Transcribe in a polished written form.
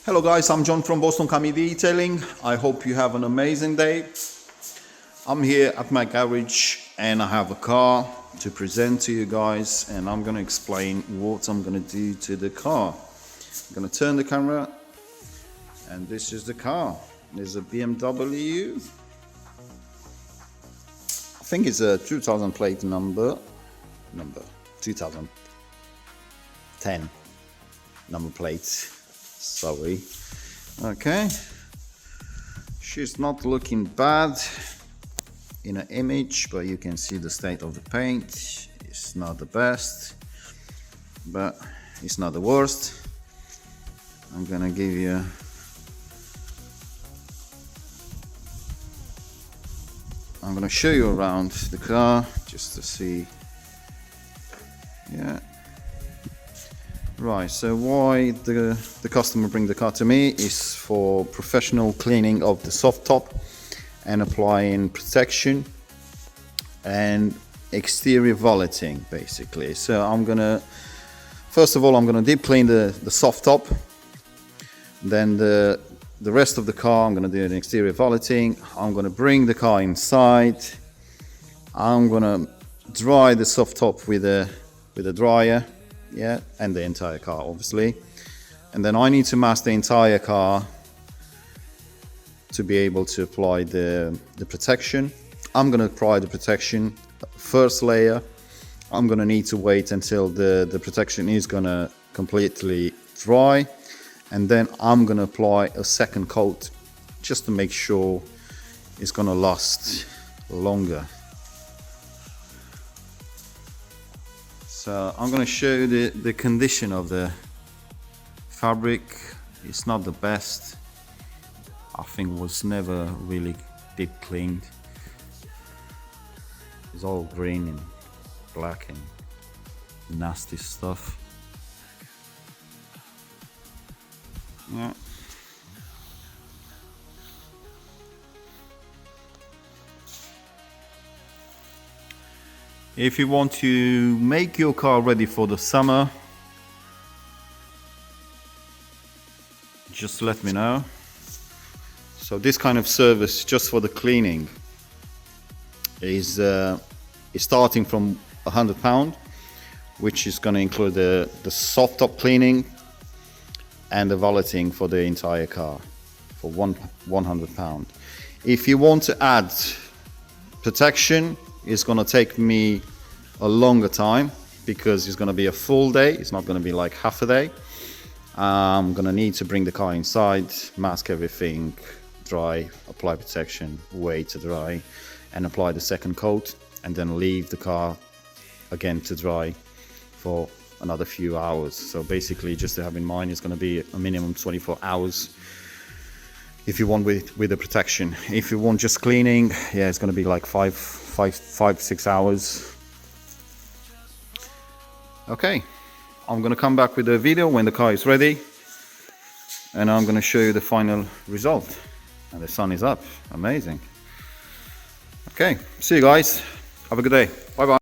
Hello guys, I'm John from Boston Cami Detailing. I hope you have an amazing day. I'm here at my garage and I have a car to present to you guys, and I'm gonna explain what I'm gonna do to the car. I'm gonna turn the camera, and this is the car. There's a BMW. I think it's a 2000 plate number 2010 number plate. Sorry. Okay, she's not looking bad in an image, but you can see the state of the paint. It's not the best, but it's not the worst. I'm gonna show you around the car just to see. Yeah. Right, so why the customer bring the car to me is for professional cleaning of the soft top and applying protection and exterior valeting basically. So first of all I'm gonna deep clean the soft top, then the rest of the car I'm gonna do an exterior valeting. I'm gonna bring the car inside, I'm gonna dry the soft top with a dryer. Yeah, and the entire car obviously, and then I need to mask the entire car to be able to apply the protection. I'm gonna apply the protection first layer. I'm gonna need to wait until the protection is gonna completely dry, and then I'm gonna apply a second coat just to make sure it's gonna last longer. So I'm going to show you the condition of the fabric. It's not the best. I think it was never really deep cleaned. It's all green and black and nasty stuff. Yeah. If you want to make your car ready for the summer, just let me know. So this kind of service just for the cleaning is starting from £100, which is going to include the soft top cleaning and the valeting for the entire car for £100. If you want to add protection, it's going to take me a longer time because it's going to be a full day. It's not going to be like half a day. I'm going to need to bring the car inside, mask everything, dry, apply protection, wait to dry, and apply the second coat, and then leave the car again to dry for another few hours. So basically, just to have in mind, it's going to be a minimum 24 hours if you want with the protection. If you want just cleaning, yeah, it's going to be like 5-6 hours. Okay, I'm going to come back with a video when the car is ready, and I'm going to show you the final result. And the sun is up. Amazing. Okay, see you guys. Have a good day. Bye bye.